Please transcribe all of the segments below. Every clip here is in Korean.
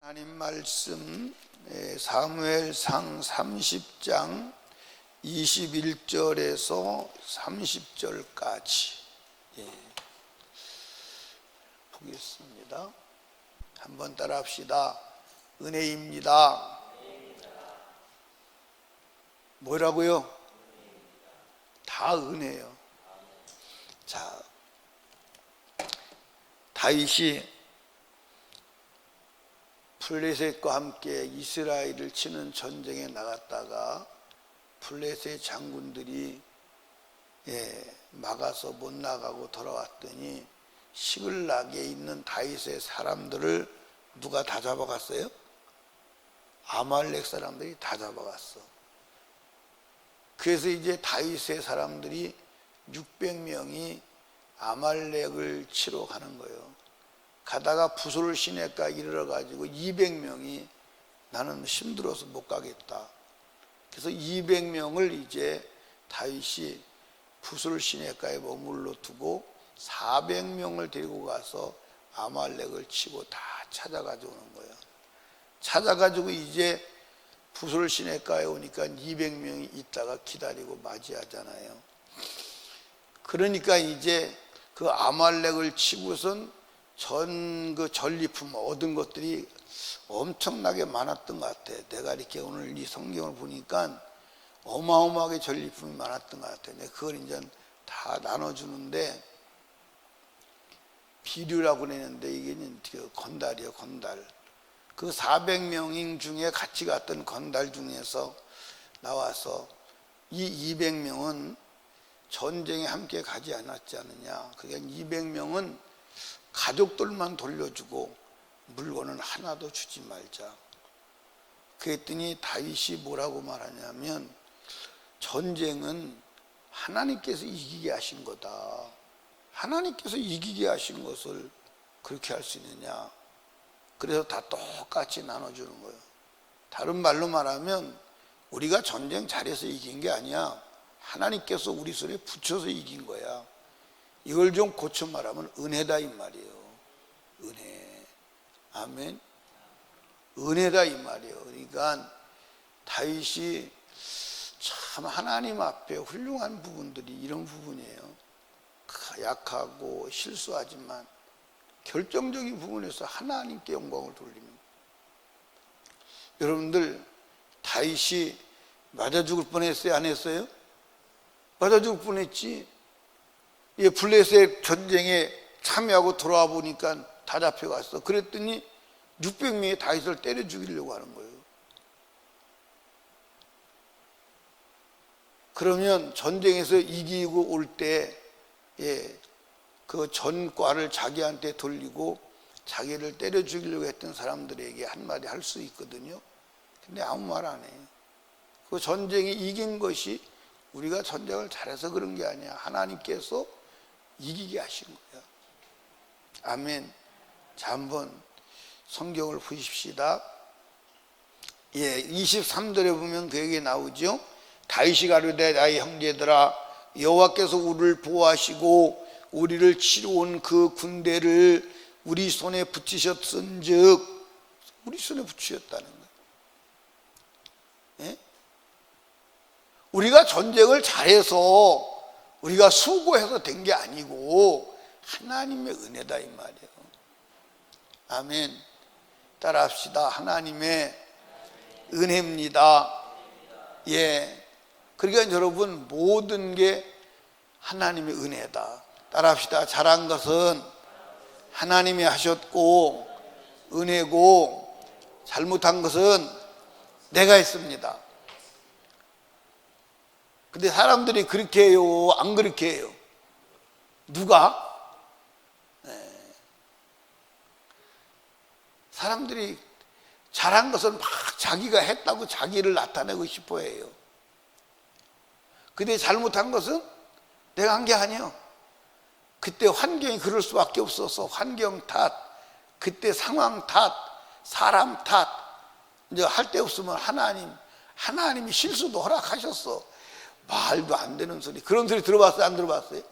하나님 말씀 사무엘상 30장 21절에서 30절까지 보겠습니다. 한번 따라합시다. 은혜입니다. 뭐라고요? 다 은혜요. 자, 다윗이 블레셋과 함께 이스라엘을 치는 전쟁에 나갔다가 블레셋 장군들이 막아서 못 나가고 돌아왔더니 시글락에 있는 다윗의 사람들을 누가 다 잡아갔어요? 아말렉 사람들이 다 잡아갔어. 그래서 이제 다윗의 사람들이 600명이 아말렉을 치러 가는 거예요. 가다가 부솔 시내가에 이르러 가지고 200명이 나는 힘들어서 못 가겠다. 그래서 200명을 이제 다윗이 부솔 시내가에 머물러 두고 400명을 데리고 가서 아말렉을 치고 다 찾아가지고 오는 거예요. 찾아가지고 이제 부솔 시내가에 오니까 200명이 있다가 기다리고 맞이하잖아요. 그러니까 이제 그 아말렉을 치고선 그 전리품 얻은 것들이 엄청나게 많았던 것 같아요. 내가 이렇게 오늘 이 성경을 보니까 어마어마하게 전리품이 많았던 것 같아요. 그걸 이제 다 나눠주는데 비류라고 그랬는데 이게 건달이에요, 건달. 그 400명 중에 같이 갔던 건달 중에서 나와서 이 200명은 전쟁에 함께 가지 않았지 않느냐. 그러니까 200명은 가족들만 돌려주고 물건은 하나도 주지 말자. 그랬더니 다윗이 뭐라고 말하냐면 전쟁은 하나님께서 이기게 하신 거다. 하나님께서 이기게 하신 것을 그렇게 할 수 있느냐. 그래서 다 똑같이 나눠주는 거예요. 다른 말로 말하면 우리가 전쟁 잘해서 이긴 게 아니야. 하나님께서 우리 손에 붙여서 이긴 거야. 이걸 좀 고쳐 말하면 은혜다 이 말이에요. 은혜. 아멘. 은혜다 이 말이에요. 그러니까 다윗이 참 하나님 앞에 훌륭한 부분들이 이런 부분이에요. 약하고 실수하지만 결정적인 부분에서 하나님께 영광을 돌립니다. 여러분들 다윗이 맞아 죽을 뻔했어요? 안 했어요? 맞아 죽을 뻔했지. 블레셋 전쟁에 참여하고 돌아와 보니까 다 잡혀갔어. 그랬더니 600명이 다윗을 때려 죽이려고 하는 거예요. 그러면 전쟁에서 이기고 올 때 그 전과를 자기한테 돌리고 자기를 때려 죽이려고 했던 사람들에게 한마디 할 수 있거든요. 근데 아무 말 안 해요. 그 전쟁이 이긴 것이 우리가 전쟁을 잘해서 그런 게 아니야. 하나님께서 이기게 하신 거야. 아멘. 자, 한번 성경을 보십시다. 23절에 보면 그 얘기 나오죠. 다윗이 가로되 나의 형제들아 여호와께서 우리를 보호하시고 우리를 치러 온 그 군대를 우리 손에 붙이셨은즉, 우리 손에 붙이셨다는 거예요. 우리가 전쟁을 잘해서 우리가 수고해서 된 게 아니고 하나님의 은혜다 이 말이에요. 아멘. 따라합시다. 하나님의 은혜입니다. 그러니까 여러분 모든 게 하나님의 은혜다. 따라합시다. 잘한 것은 하나님이 하셨고 은혜고 잘못한 것은 내가 했습니다. 근데 사람들이 그렇게 해요? 안 그렇게 해요? 누가? 사람들이 잘한 것은 막 자기가 했다고 자기를 나타내고 싶어 해요. 근데 잘못한 것은 내가 한 게 아니에요. 그때 환경이 그럴 수밖에 없어서 환경 탓, 그때 상황 탓, 사람 탓, 이제 할 데 없으면 하나님이 실수도 허락하셨어. 말도 안 되는 소리. 그런 소리 들어봤어요? 안 들어봤어요?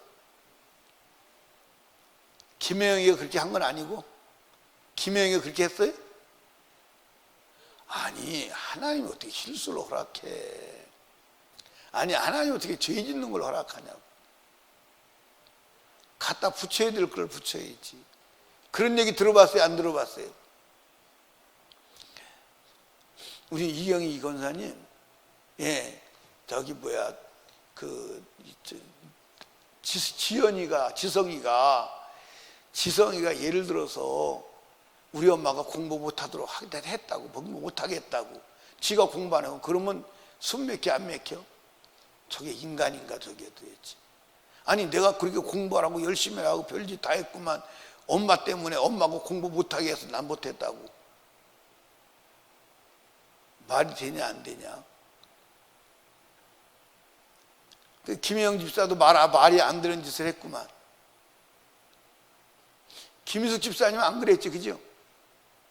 김혜영이가 그렇게 한 건 아니고 김혜영이가 그렇게 했어요? 아니 하나님이 어떻게 실수를 허락해? 아니 하나님이 어떻게 죄 짓는 걸 허락하냐고. 갖다 붙여야 될 걸 붙여야지. 그런 얘기 들어봤어요? 안 들어봤어요? 우리 이경희 이건사님, 예, 저기 뭐야, 지성이가 예를 들어서 우리 엄마가 공부 못하도록 했다고, 공부 못하겠다고, 지가 공부 안 하고 그러면 숨 막혀 안 막혀? 저게 인간인가 저게 도대체. 아니 내가 그렇게 공부하라고 열심히 하고 별짓 다 했구만, 엄마 때문에 엄마가 공부 못하게 해서 난 못했다고. 말이 되냐 안 되냐. 김혜영 집사도 말이 안 되는 짓을 했구만. 김희숙 집사님 안 그랬지, 그죠?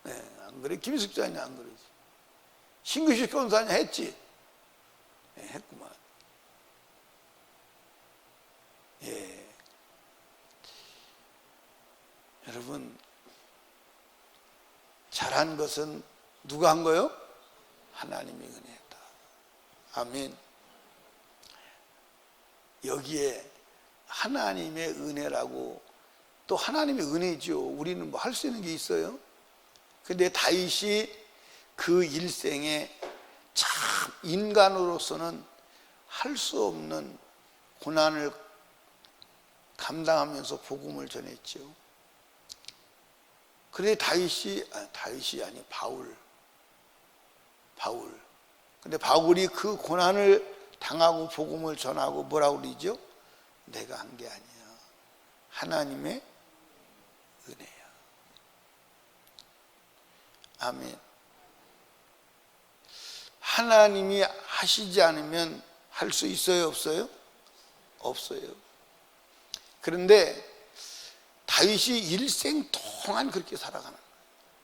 네, 안 그래. 김희숙 집사님 안 그러지. 신규식 권사님 했지? 네, 했구만. 예. 여러분, 잘한 것은 누가 한 거요? 하나님의 은혜다. 아멘. 여기에 하나님의 은혜라고, 또 하나님의 은혜죠. 우리는 뭐 할 수 있는 게 있어요? 근데 다윗이 그 일생에 참 인간으로서는 할 수 없는 고난을 감당하면서 복음을 전했죠. 그런데 다윗이 아니 바울. 근데 바울이 그 고난을 당하고 복음을 전하고 뭐라고 그러죠? 내가 한 게 아니야. 하나님의 은혜야. 아멘. 하나님이 하시지 않으면 할 수 있어요, 없어요? 없어요. 그런데 다윗이 일생 동안 그렇게 살아가는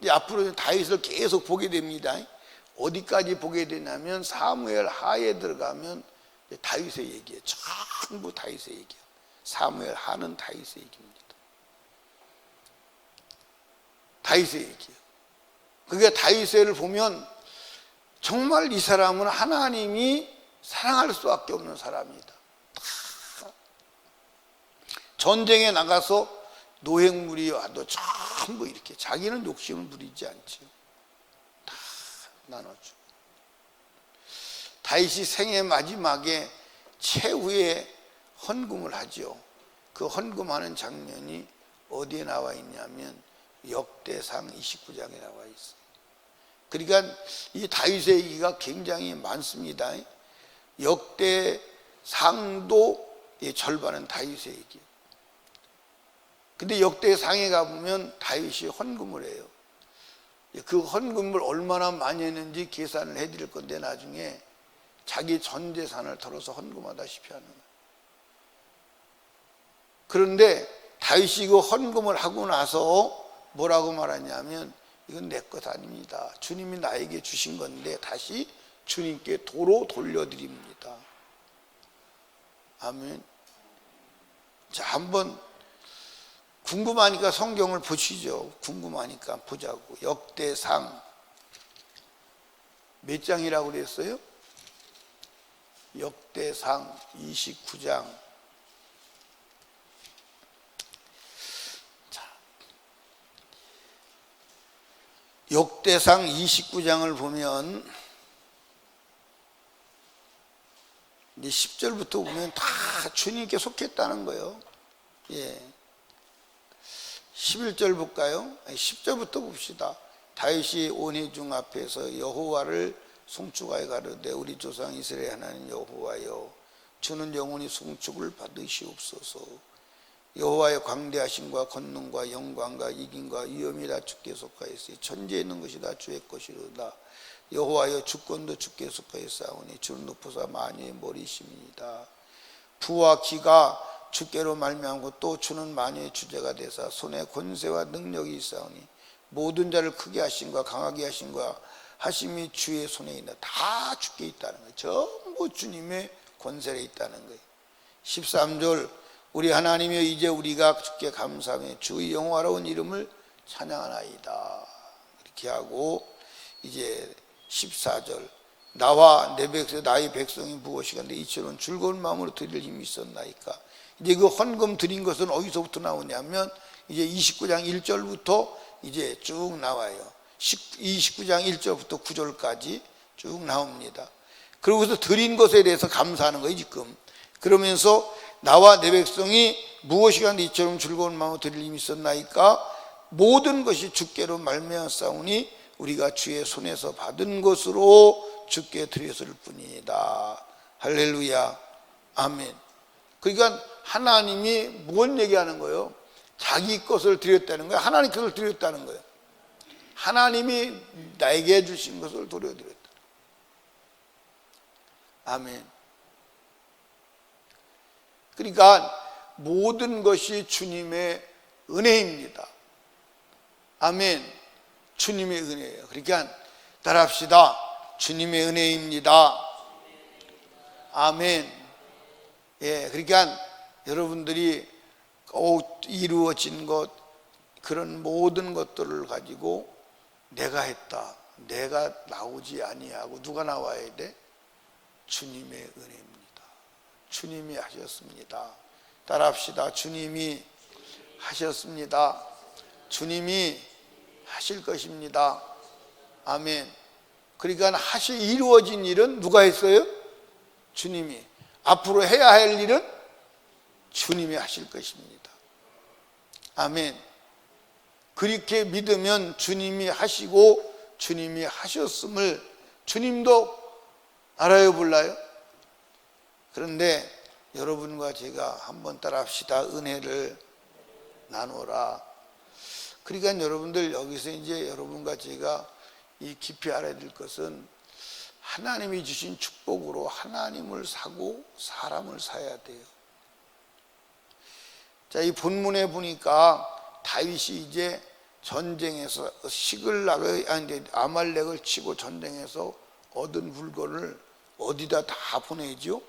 거예요. 앞으로 다윗을 계속 보게 됩니다. 어디까지 보게 되냐면 사무엘 하에 들어가면 다윗의 얘기예요. 전부 다윗의 얘기예요. 사무엘 하는 다윗의 얘기입니다. 다윗의 얘기예요. 그게 다윗을 보면 정말 이 사람은 하나님이 사랑할 수밖에 없는 사람이다. 전쟁에 나가서 노획물이 와도 전부 이렇게 자기는 욕심을 부리지 않죠. 다 나눠주고. 다윗이 생애 마지막에 최후의 헌금을 하죠. 그 헌금하는 장면이 어디에 나와 있냐면 역대상 29장에 나와 있어요. 그러니까 이 다윗의 얘기가 굉장히 많습니다. 역대상도 절반은 다윗의 얘기예요. 근데 역대상에 가보면 다윗이 헌금을 해요. 그 헌금을 얼마나 많이 했는지 계산을 해드릴 건데 나중에 자기 전 재산을 털어서 헌금하다시피 하는 거예요. 그런데 다윗이 그 헌금을 하고 나서 뭐라고 말하냐면 이건 내 것 아닙니다. 주님이 나에게 주신 건데 다시 주님께 도로 돌려드립니다. 아멘. 자, 한번 궁금하니까 성경을 보시죠. 궁금하니까 보자고. 역대상 몇 장이라고 그랬어요? 역대상 29장. 자, 역대상 29장을 보면 이제 10절부터 보면 다 주님께 속했다는 거예요. 예. 11절 볼까요? 10절부터 봅시다. 다윗이 온 회중 앞에서 여호와를 송축하여 가로되 우리 조상 이스라엘 하나님 여호와여 주는 영원히 송축을 받으시옵소서. 여호와의 광대하심과 권능과 영광과 이김과 위엄이 다 주께 속하였으니 천지에 있는 것이 다 주의 것이로다. 여호와여 주권도 주께 속하였사오니 주는 높으사 만유의 머리심이니이다. 부와 기가 주께로 말미암고 또 주는 만유의 주제가 되사 손에 권세와 능력이 있사오니 모든 자를 크게 하심과 강하게 하심과 하심이 주의 손에 있다. 다 주께 있다는 거예요. 전부 주님의 권세에 있다는 거예요. 13절 우리 하나님이여 이제 우리가 주께 감사하며 주의 영화로운 이름을 찬양하나이다. 이렇게 하고 이제 14절 나와 내 백성 나의 백성이 무엇이간데 이처럼 즐거운 마음으로 드릴 힘이 있었나이까. 이제 그 헌금 드린 것은 어디서부터 나오냐면 이제 29장 1절부터 이제 쭉 나와요. 29장 1절부터 9절까지 쭉 나옵니다. 그러고서 드린 것에 대해서 감사하는 거예요 지금. 그러면서 나와 내 백성이 무엇이간데 이처럼 즐거운 마음으로 드릴 힘이 있었나이까. 모든 것이 주께로 말미암았사오니 우리가 주의 손에서 받은 것으로 주께 드렸을 뿐이다. 할렐루야. 아멘. 그러니까 하나님이 뭔 얘기하는 거예요? 자기 것을 드렸다는 거예요. 하나님 것을 드렸다는 거예요. 하나님이 나에게 주신 것을 돌려드렸다. 아멘. 그러니까 모든 것이 주님의 은혜입니다. 아멘. 주님의 은혜예요. 그러니까 따라합시다. 주님의 은혜입니다. 아멘. 예, 그러니까 여러분들이 이루어진 것, 그런 모든 것들을 가지고 내가 했다, 내가 나오지 아니하고 누가 나와야 돼? 주님의 은혜입니다. 주님이 하셨습니다. 따라합시다. 주님이 하셨습니다. 주님이 하실 것입니다. 아멘. 그러니까 이루어진 일은 누가 했어요? 주님이. 앞으로 해야 할 일은 주님이 하실 것입니다. 아멘. 그렇게 믿으면 주님이 하시고 주님이 하셨음을 주님도 알아요, 몰라요? 그런데 여러분과 제가 한번 따라합시다. 은혜를 나누라. 그러니까 여러분들 여기서 이제 여러분과 제가 이 깊이 알아야 될 것은 하나님이 주신 축복으로 하나님을 사고 사람을 사야 돼요. 자, 이 본문에 보니까 다윗이 이제 전쟁에서 아말렉을 치고 전쟁에서 얻은 물건을 어디다 다 보내죠?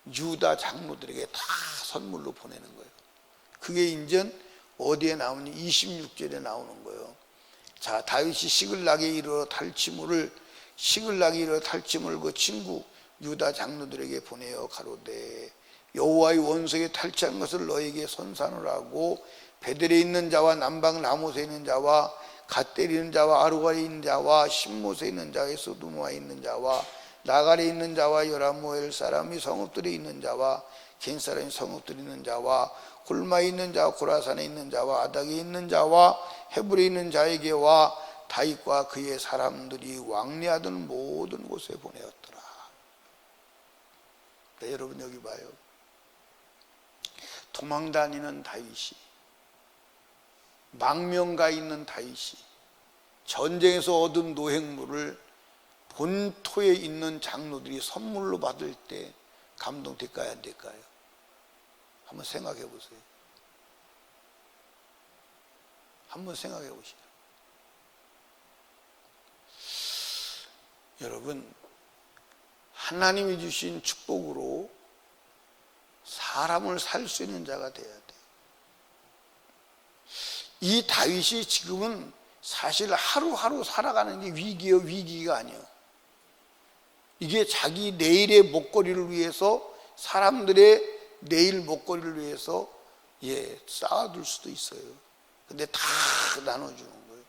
유다 장로들에게 다 선물로 보내는 거예요. 그게 이제 어디에 나오니? 26절에 나오는 거예요. 자, 다윗이 시글락에 이르러 탈취물을 그 친구 유다 장로들에게 보내어 가로되 여호와의 원석에 탈취한 것을 너에게 선산을 하고 베델에 있는 자와 남방 라모스에 있는 자와 갓 때리는 자와 아루가에 있는 자와 신못에 있는 자와 소두마에 있는 자와 나갈에 있는 자와 여라모엘 사람이 성읍들에 있는 자와 겐 사람이 성읍들에 있는 자와 홀마에 있는 자와 고라산에 있는 자와 아닥에 있는 자와 헤브에 있는 자에게와 다윗과 그의 사람들이 왕래하던 모든 곳에 보내었더라. 네, 여러분 여기 봐요. 도망다니는 다윗이, 망명가 있는 다윗이 전쟁에서 얻은 노획물을 본토에 있는 장로들이 선물로 받을 때 감동될까요, 안 될까요? 한번 생각해 보세요. 한번 생각해 보시죠. 여러분, 하나님이 주신 축복으로 사람을 살 수 있는 자가 돼야 돼요. 이 다윗이 지금은 사실 하루하루 살아가는 게 위기예요. 위기가 아니에요. 이게 자기 내일의 먹거리를 위해서, 사람들의 내일 먹거리를 위해서 쌓아둘 수도 있어요. 근데 다 나눠주는 거예요.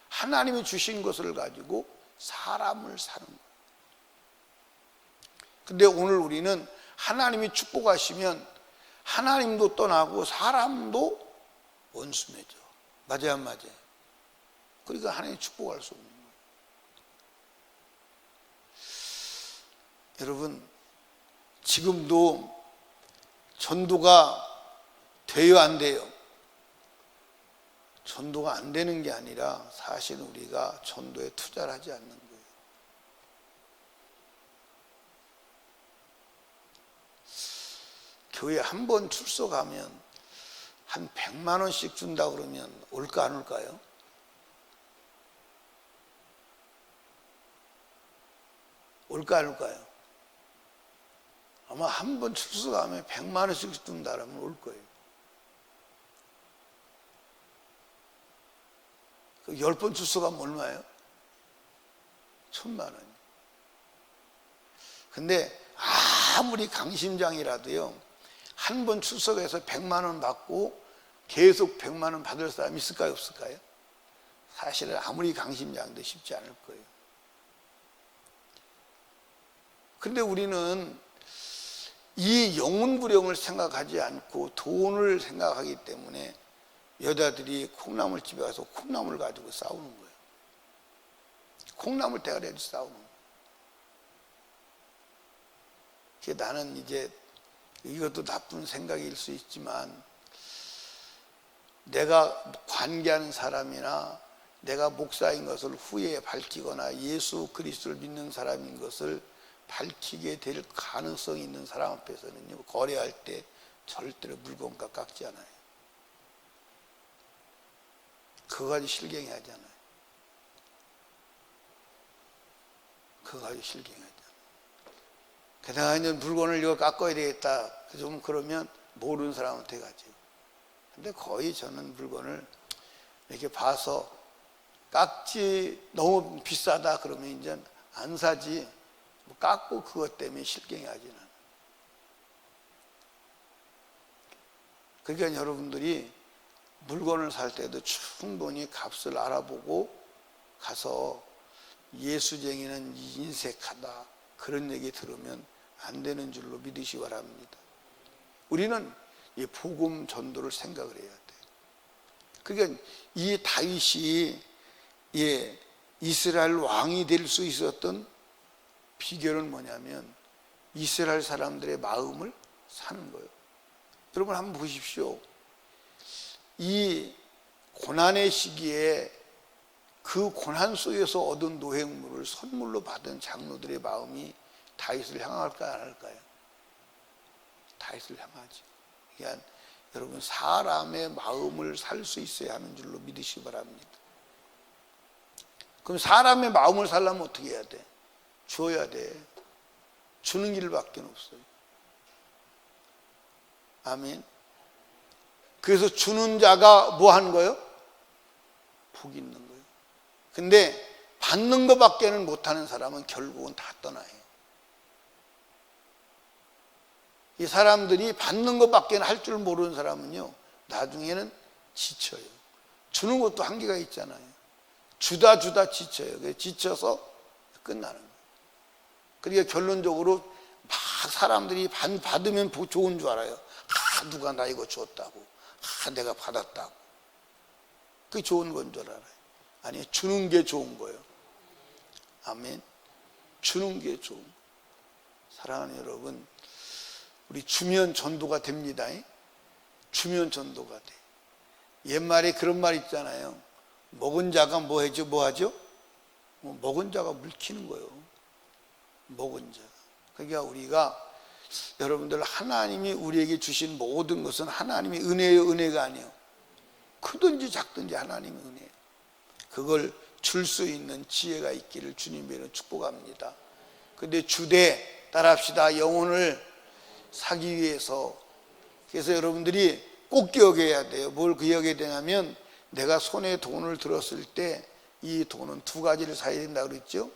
하나님이 주신 것을 가지고 사람을 사는 거예요. 근데 오늘 우리는 하나님이 축복하시면 하나님도 떠나고 사람도 원수 맺어. 맞아요, 안 맞아요? 그러니까 하나님이 축복할 수 없는 거예요. 여러분, 지금도 전도가 돼요, 안 돼요? 전도가 안 되는 게 아니라 사실 우리가 전도에 투자를 하지 않는 거예요. 교회 한 번 출석하면 한 100만 원씩 준다 그러면 올까 안 올까요? 올까 안 올까요? 아마 한 번 출석하면 100만 원씩 준다 그러면 올 거예요. 10번 출석하면 얼마예요? 1,000만 원. 근데 아무리 강심장이라도요, 한 번 출석해서 100만 원 받고 계속 100만 원 받을 사람 있을까요, 없을까요? 사실은 아무리 강심장도 쉽지 않을 거예요. 근데 우리는 이 영혼부령을 생각하지 않고 돈을 생각하기 때문에 여자들이 콩나물집에 가서 콩나물 가지고 싸우는 거예요. 콩나물 대가리 가지고 싸우는 거예요. 나는 이제 이것도 나쁜 생각일 수 있지만, 내가 관계하는 사람이나 내가 목사인 것을 후에 밝히거나 예수 그리스도를 믿는 사람인 것을 밝히게 될 가능성이 있는 사람 앞에서는요, 거래할 때 절대로 물건값 깎지 않아요. 그거 가지고 실갱이 하잖아요. 그거 가지고 실갱이 하잖아요. 게다가 이제 물건을 이거 깎아야 되겠다, 좀 그러면 모르는 사람한테 가죠. 근데 거의 저는 물건을 이렇게 봐서 깎지, 너무 비싸다 그러면 이제 안 사지, 깎고 그것 때문에 실갱이 하지는 않아요. 그러니까 여러분들이 물건을 살 때도 충분히 값을 알아보고 가서 예수쟁이는 인색하다 그런 얘기 들으면 안 되는 줄로 믿으시기 바랍니다. 우리는 이 복음 전도를 생각을 해야 돼요. 그러니까 이 다윗이 이스라엘 왕이 될 수 있었던 비결은 뭐냐면 이스라엘 사람들의 마음을 사는 거예요. 여러분 한번 보십시오. 이 고난의 시기에 그 고난 속에서 얻은 노획물을 선물로 받은 장로들의 마음이 다윗을 향할까요, 안 할까요? 다윗을 향하죠. 그러니까 여러분 사람의 마음을 살 수 있어야 하는 줄로 믿으시기 바랍니다. 그럼 사람의 마음을 살려면 어떻게 해야 돼? 줘야 돼. 주는 길밖에 없어요. 아멘. 그래서 주는 자가 뭐 하는 거예요? 복 있는 거예요. 근데 받는 것밖에는 못하는 사람은 결국은 다 떠나요. 이 사람들이 받는 것밖에 할 줄 모르는 사람은요, 나중에는 지쳐요. 주는 것도 한계가 있잖아요. 주다 지쳐요. 지쳐서 끝나는 거예요. 그러니까 결론적으로 막 사람들이 받으면 좋은 줄 알아요. 누가 나 이거 줬다고, 내가 받았다고, 그게 좋은 건 줄 알아요. 아니, 주는 게 좋은 거예요. 아멘. 주는 게 좋은 거예요. 사랑하는 여러분, 우리 주면 전도가 됩니다. 주면 전도가 돼. 옛말에 그런 말 있잖아요. 먹은 자가 뭐 하죠? 먹은 자가 물키는 거예요. 먹은 자. 그러니까 우리가, 여러분들, 하나님이 우리에게 주신 모든 것은 하나님의 은혜예요, 은혜가 아니에요. 크든지 작든지 하나님의 은혜예요. 그걸 줄 수 있는 지혜가 있기를 주님으로 축복합니다. 근데 주되 따라합시다. 영혼을 사기 위해서. 그래서 여러분들이 꼭 기억해야 돼요. 뭘 기억해야 되냐면, 내가 손에 돈을 들었을 때 이 돈은 두 가지를 사야 된다고 그랬죠.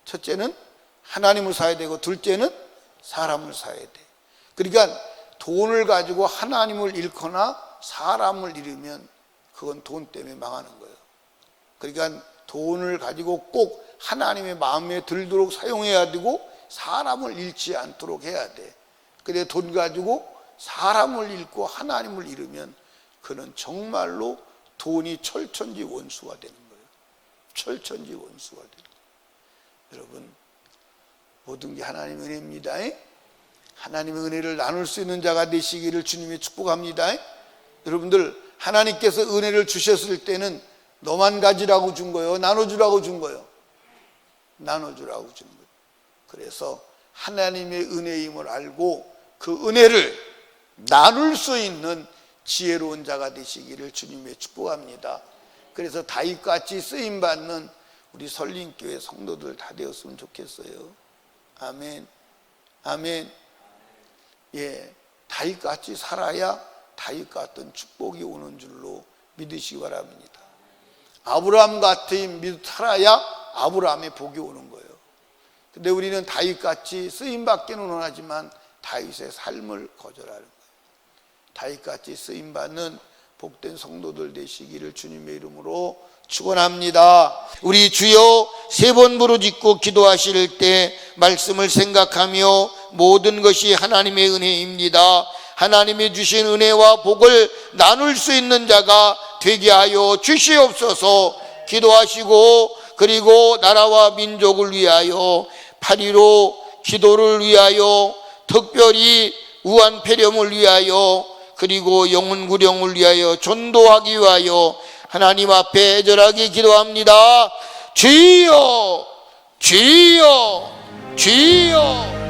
첫째는 하나님을 사야 되고, 둘째는 사람을 사야 돼. 그러니까 돈을 가지고 하나님을 잃거나 사람을 잃으면 그건 돈 때문에 망하는 거예요. 그러니까 돈을 가지고 꼭 하나님의 마음에 들도록 사용해야 되고, 사람을 잃지 않도록 해야 돼. 근데 돈 가지고 사람을 잃고 하나님을 잃으면 그는 정말로 돈이 철천지 원수가 되는 거예요. 철천지 원수가 되는 거예요. 여러분, 모든 게 하나님의 은혜입니다. 하나님의 은혜를 나눌 수 있는 자가 되시기를 주님이 축복합니다. 여러분들, 하나님께서 은혜를 주셨을 때는 너만 가지라고 준 거예요? 나눠주라고 준 거예요? 나눠주라고 준 거예요. 그래서 하나님의 은혜임을 알고 그 은혜를 나눌 수 있는 지혜로운 자가 되시기를 주님의 축복합니다. 그래서 다윗같이 쓰임받는 우리 설림교회 성도들 다 되었으면 좋겠어요. 아멘. 아멘. 예, 다윗같이 살아야 다윗 같은 축복이 오는 줄로 믿으시기 바랍니다. 아브라함 같은 믿음 살아야 아브라함의 복이 오는 거예요. 근데 우리는 다윗같이 쓰임받기는 원하지만 다윗의 삶을 거절하는 거예요. 다윗같이 쓰임받는 복된 성도들 되시기를 주님의 이름으로 축원합니다. 우리 주여 세 번 부르짖고 기도하실 때 말씀을 생각하며 모든 것이 하나님의 은혜입니다. 하나님이 주신 은혜와 복을 나눌 수 있는 자가 되게 하여 주시옵소서. 기도하시고 그리고 나라와 민족을 위하여 8.15 기도를 위하여 특별히 우한폐렴을 위하여 그리고 영혼구령을 위하여 전도하기 위하여 하나님 앞에 애절하게 기도합니다. 주여 주여 주여